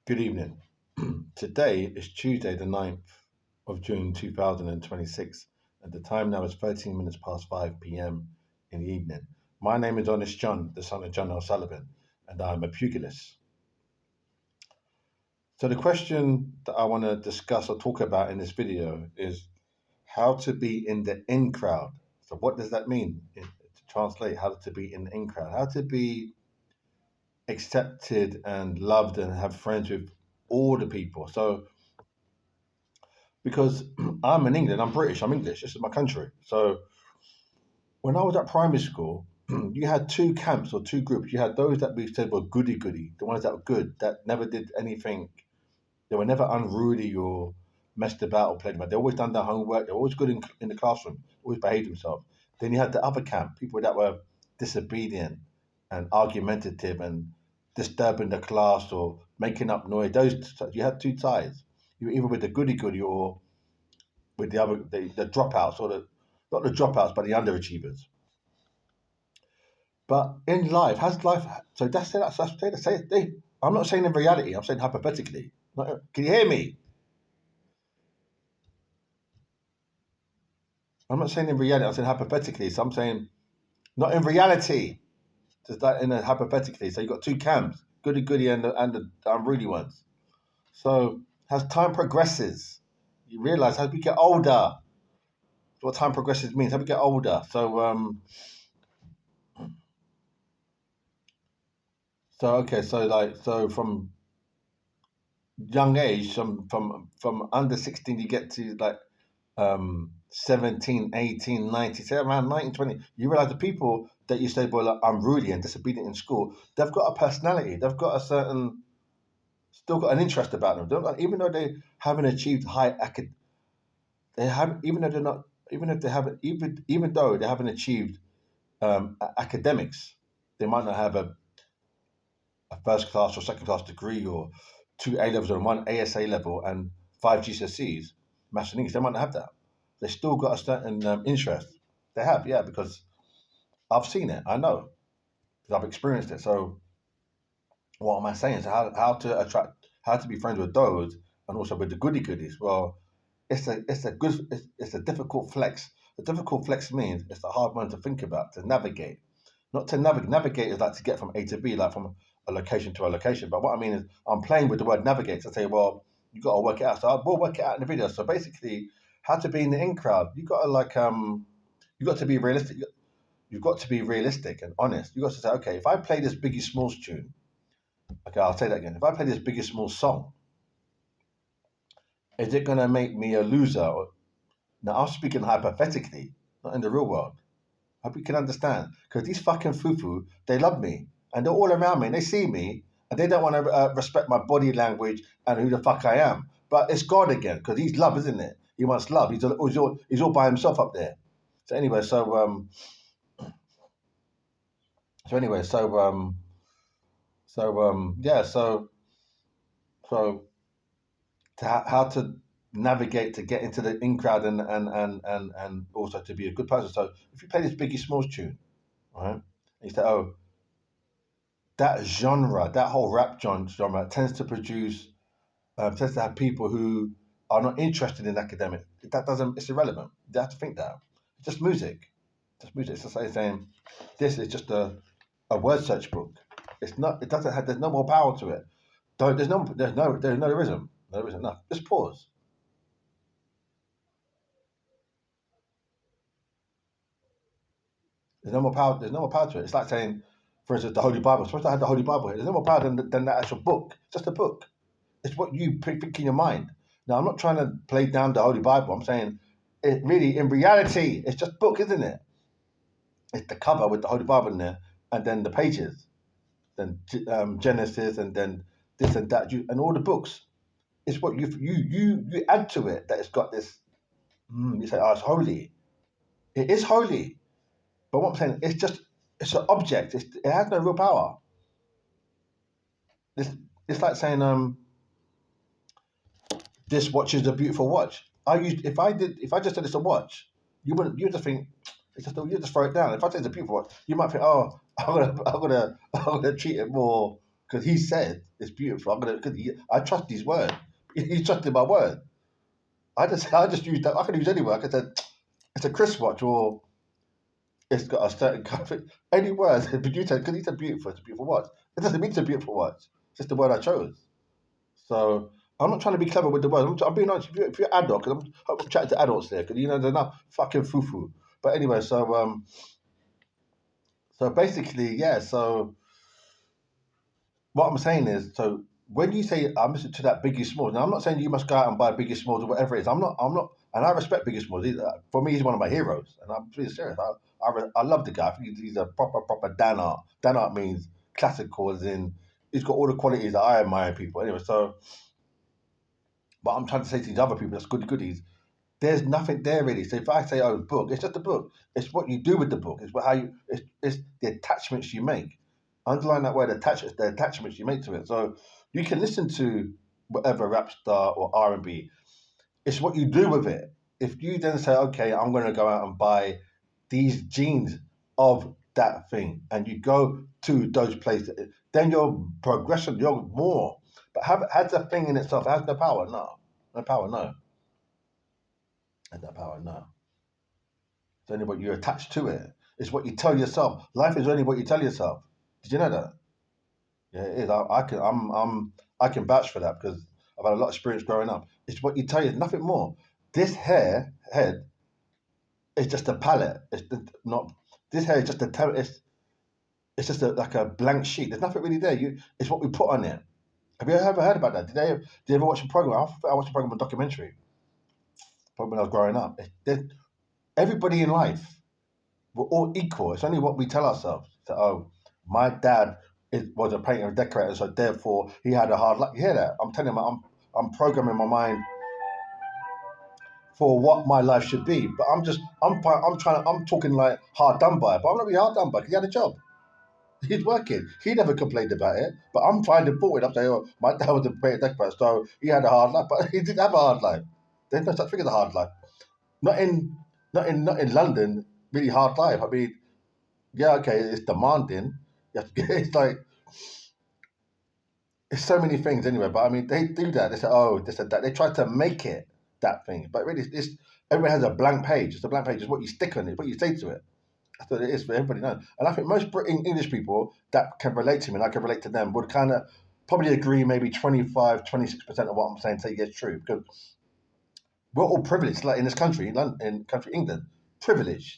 Good evening. Today is Tuesday, the 9th of June 2026, and the time now is 13 minutes past 5 p.m. in the evening. My name is Honest John, the son of John O'Sullivan, and I'm a pugilist. So, the question that I want to discuss or talk about in this video is how to be in the in crowd. So, what does that mean? To translate, how to be in the in crowd, how to be accepted and loved and have friends with all the people. So, because I'm in England, I'm British, I'm English, this is my country. So when I was at primary school, you had two camps or two groups. You had those that we said were goody goody, the ones that were good, that never did anything. They were never unruly or messed about or played about. They always done their homework. They were always good in the classroom, always behaved themselves. Then you had the other camp, people that were disobedient and argumentative and disturbing the class or making up noise. Those you had two sides. You were either with the goody goody or with the dropouts or the not the dropouts but the underachievers. But in life, has life so I'm not saying in reality, I'm saying hypothetically. Can you hear me? I'm not saying in reality, I'm saying hypothetically. So I'm saying not in reality, just that in a hypothetically. So you've got two camps, goody goody and the unruly ones. So as time progresses, you realise as we get older, what time progresses means, as we get older. So from young age, from under 16, you get to like 17, 18, 19, say around 19, 20, you realize the people that you say were like unruly and disobedient in school, they've got a personality, they've got a certain, still got an interest about them. Even though they haven't achieved they have, even though they're not, even if they haven't, even though they haven't achieved academics, they might not have a first class or second class degree or two A levels and one ASA level and five GCSEs, maths and English. They might not have that. They still got a certain interest. They have, yeah, because I've seen it. I know because I've experienced it. So what am I saying? So how to be friends with those and also with the goody goodies. Well, it's a difficult flex. The difficult flex means it's a hard one to think about to navigate. Not to navigate. Navigate is like to get from A to B, like from a location to a location. But what I mean is, I'm playing with the word navigate to say, well, you got to work it out. So we'll work it out in the video. So basically, how to be in the in crowd. You got to you got to be realistic. You've got to be realistic and honest. You got to say, okay, if I play this Biggie Smalls tune, okay, I'll say that again. If I play this Biggie Smalls song, is it gonna make me a loser? Now I'm speaking hypothetically, not in the real world. I hope you can understand. Because these fucking fufu, they love me. And they're all around me. And they see me. And they don't want to respect my body language and who the fuck I am. But it's God again. Because he's love, isn't it? He wants love. He's all by himself up there. So anyway, so anyway, yeah, so how to navigate to get into the in crowd and also to be a good person. So if you play this Biggie Smalls tune, right, and you say, oh, that genre, that whole rap genre tends to produce, tends to have people who are not interested in academics. That doesn't, it's irrelevant. You have to think that. It's just music. Just music. It's just like saying, this is just a word search book. It's not, it doesn't have, there's no more power to it. There isn't. There isn't enough. Just pause. There's no more power. There's no more power to it. It's like saying, for instance, the Holy Bible. Supposed to have the Holy Bible here. There's no more power than the actual book. It's just a book. It's what you think in your mind. Now, I'm not trying to play down the Holy Bible. I'm saying, it really, in reality, it's just book, isn't it? It's the cover with the Holy Bible in there, and then the pages, then Genesis, and then this and that, and all the books. It's what you add to it that it's got this. You say, oh, it's holy. It is holy, but what I'm saying, it's an object. It has no real power. It's it's like saying this watch is a beautiful watch. If I just said it's a watch, you just think you just throw it down. If I say it's a beautiful watch, you might think, oh, I'm gonna treat it more. because he said it's beautiful. I trust his word. He trusted my word. I just use that. I can use anywhere. I could say it's a Chris watch or it's got a certain kind of any word. But you said because he said beautiful, it's a beautiful watch. It doesn't mean it's a beautiful watch. It's just the word I chose. So I'm not trying to be clever with the words. I'm being honest. If you're adult, because I'm chatting to adults there, because they're not fucking foo-foo. But anyway, so basically, yeah. So what I'm saying is, so when you say I'm listening to that Biggie Smalls, now I'm not saying you must go out and buy Biggie Smalls or whatever it is. I'm not, and I respect Biggie Smalls. For me, he's one of my heroes, and I'm pretty serious. I love the guy. I think he's a proper Dan art. Dan art means classical, as in he's got all the qualities that I admire in people. Anyway, so but I'm trying to say to these other people that's goodies. There's nothing there really. So if I say, "Oh, book," it's just a book. It's what you do with the book. It's what how you. It's the attachments you make. Underline that word attachments. The attachments you make to it. So you can listen to whatever rap star or R&B. It's what you do with it. If you then say, "Okay, I'm going to go out and buy these jeans of that thing," and you go to those places, then your progression, you're more. But has the thing in itself has the power? No, no power. No, has that power? No. It's only what you attach to it. It's what you tell yourself. Life is only what you tell yourself. Did you know that? Yeah, it is. I can vouch for that because I've had a lot of experience growing up. It's what you tell you, nothing more. This head is just a palette. Not this hair is just it's just like a blank sheet. There's nothing really there. It's what we put on it. Have you ever heard about that? Did you ever watch a program? I watched a program, a documentary, probably when I was growing up. Everybody in life, we're all equal. It's only what we tell ourselves. So, oh, my dad was a painter and decorator, so therefore he had a hard life. You hear that? I'm telling you, I'm programming my mind for what my life should be. But I'm talking like hard done by, but I'm not really hard done by because he had a job. He's working. He never complained about it. But I'm finding fault with it. I'm saying, oh, my dad was a painter decorator, so he had a hard life, but he didn't have a hard life. There's no such thing as a hard life. Not in not in London. Really hard life. I mean, yeah, okay, it's demanding. You have to get, it's like it's so many things anyway. But I mean, they do that. They say, oh, this and that. They try to make it that thing, but really, it's everyone has a blank page. It's a blank page. It's what you stick on it. What you say to it. That's what it is for everybody knows. And I think most English people that can relate to me and I can relate to them would kind of probably agree maybe 25, 26% of what I'm saying say yes true because we're all privileged like in this country, in country England, privileged.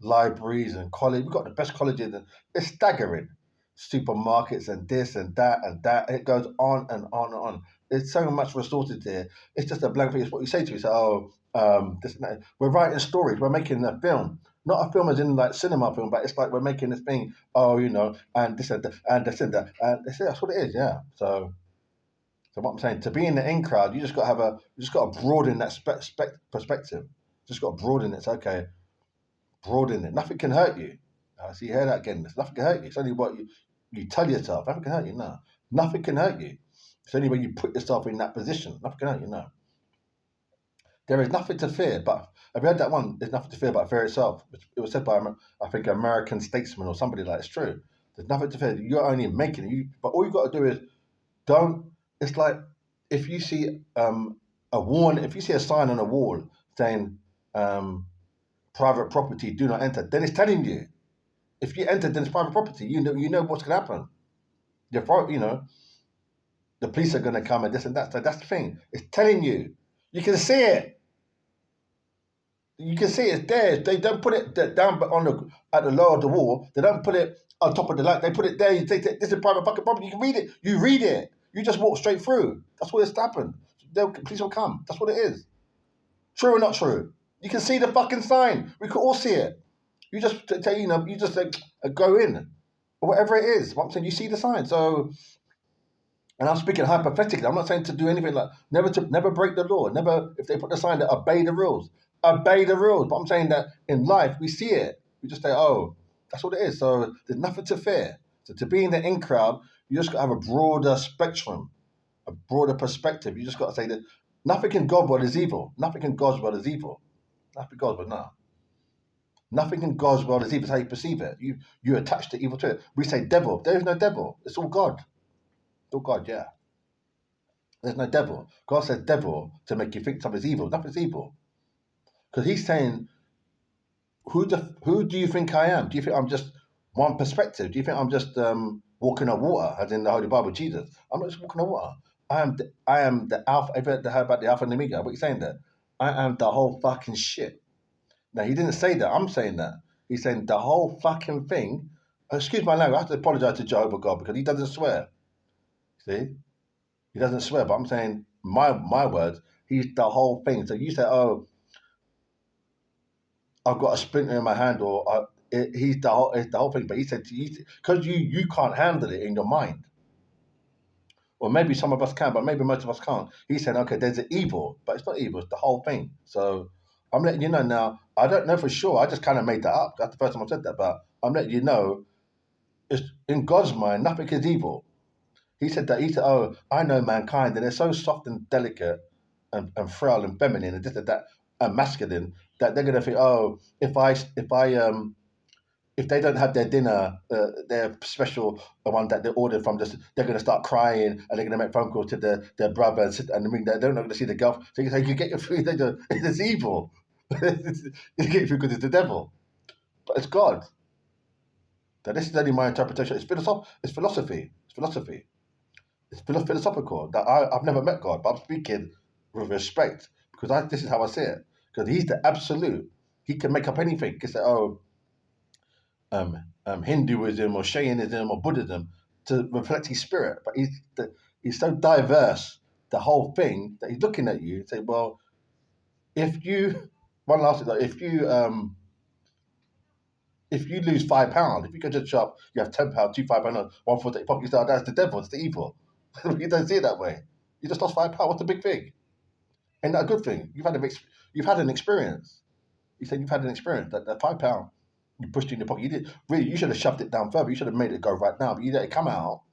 Libraries and college. We've got the best colleges and it's staggering. Supermarkets and this and that and that. It goes on and on and on. There's so much resources there. It's just a blank thing. It's what you say to yourself, this and that. We're writing stories. We're making a film. Not a film as in like cinema film, but it's like we're making this thing, and this and that, and this and that. And that's what it is, yeah. So what I'm saying, to be in the in crowd, you just got to broaden that perspective. Just got to broaden it. It's okay, broaden it. Nothing can hurt you. So you hear that again. Nothing can hurt you. It's only what you tell yourself. Nothing can hurt you. No, nothing can hurt you. It's only when you put yourself in that position. Nothing can hurt you. No, there is nothing to fear. But have you heard that one? There's nothing to fear but fear itself. It was said by I think an American statesman or somebody like. It's true. There's nothing to fear. You're only making it. But all you got to do is don't. It's like if you see if you see a sign on a wall saying private property, do not enter, then it's telling you. If you enter, then it's private property. You know what's going to happen. You know, the police are going to come and this and that. So that's the thing. It's telling you. You can see it. You can see it's there. They don't put it down at the lower of the wall. They don't put it on top of the light. They put it there. You say, this is private fucking property. You can read it. You read it. You just walk straight through. That's what it's happened. Police will come. That's what it is. True or not true? You can see the fucking sign. We could all see it. You just go in, or whatever it is. What I'm saying, you see the sign. So, and I'm speaking hypothetically. I'm not saying to do anything like never break the law. Never, if they put the sign that obey the rules, obey the rules. But I'm saying that in life we see it. We just say, oh, that's what it is. So there's nothing to fear. So to be in the in crowd, you just got to have a broader spectrum, a broader perspective. You just got to say that nothing in God's world is evil. Nothing in God's world is evil. Nothing in God's world, no. Nothing in God's world is evil. It's how you perceive it. You attach the evil to it. We say devil. There is no devil. It's all God. Still God, yeah. There's no devil. God says devil to make you think something's evil. Nothing's evil. Because he's saying, who do you think I am? Do you think I'm just one perspective? Do you think I'm just walking on water, as in the Holy Bible, Jesus? I'm not just walking on water. I am the Alpha. Have you heard about the Alpha and the Omega? What are you saying there? I am the whole fucking shit. Now, he didn't say that. I'm saying that. He's saying the whole fucking thing. Excuse my language. I have to apologize to Jehovah God because he doesn't swear. See? He doesn't swear, but I'm saying my words. He's the whole thing. So you say, oh, I've got a splinter in my hand, or it's the whole thing. But he said to you, because you can't handle it in your mind, or maybe some of us can, but maybe most of us can't. He said, okay, there's an evil, but it's not evil; it's the whole thing. So I'm letting you know now. I don't know for sure. I just kind of made that up. That's the first time I said that, but I'm letting you know. It's in God's mind, nothing is evil. He said that. He said, "Oh, I know mankind, and they're so soft and delicate, and frail and feminine, and this and that, and masculine, that they're gonna think, oh, if they don't have their dinner, their special the one that they ordered from, just they're gonna start crying, and they're gonna make phone calls to their brother and sit and ring. They're not gonna see the girl. So you get your food. They go, it's evil. You get your food because it's the devil, but it's God. Now, this is only my interpretation. It's philosophy. It's philosophy. It's philosophical. That I've never met God, but I'm speaking with respect because this is how I see it. Because he's the absolute. He can make up anything. He can say, oh, Hinduism or Shaivism or Buddhism to reflect his spirit. But he's so diverse, the whole thing, that he's looking at you and say, well, if you, one last thing, if you lose £5, if you go to the shop, you have £10, two £5, one for the pocket, that's the devil, it's the evil. You don't see it that way. You just lost £5. What's the big thing? Ain't that a good thing? You've had an experience. You said you've had an experience. That £5 you pushed it in your pocket. You did really. You should have shoved it down further. You should have made it go right now. But you let it come out.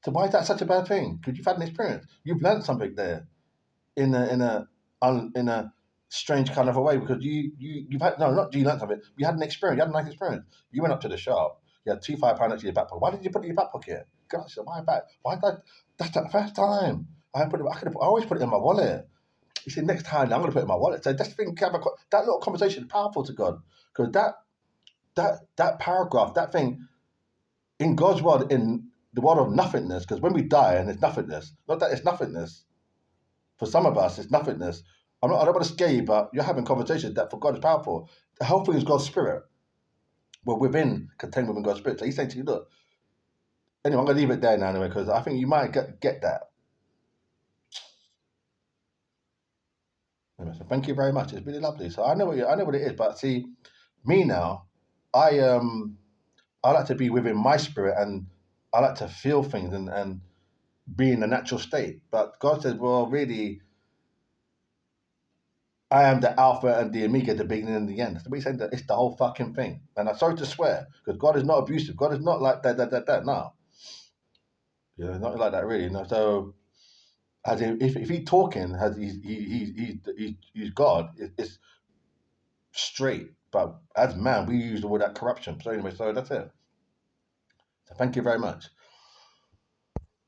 So why is that such a bad thing? Because you've had an experience. You've learned something there in a strange kind of a way. Because you've had no, not you learned something. You had an experience. You had a nice experience. You went up to the shop. You had two £5 in your back pocket. Why did you put it in your back pocket? Gosh, why back? Why that? That's the first time. I always put it in my wallet. He said, next time I'm going to put it in my wallet. So that's the thing. That little conversation is powerful to God because that paragraph, that thing in God's world, in the world of nothingness. Because when we die and it's nothingness, not that it's nothingness. For some of us, it's nothingness. I don't want to scare you, but you're having conversations that for God is powerful. The whole thing is God's spirit. We're contained within God's spirit. So he's saying to you, look. Anyway, I'm going to leave it there now, anyway, because I think you might get that. Anyway, so thank you very much. It's really lovely. So I know what it is, but see, me now, I I like to be within my spirit and I like to feel things and be in a natural state. But God says, well, really, I am the Alpha and the Omega, the beginning and the end. So he's saying that it's the whole fucking thing. And I'm sorry to swear, because God is not abusive. God is not like that. No, not like that really. No, so as if he's talking, as he's God, it's straight. But as man, we use the word that corruption. So anyway, so that's it. So thank you very much.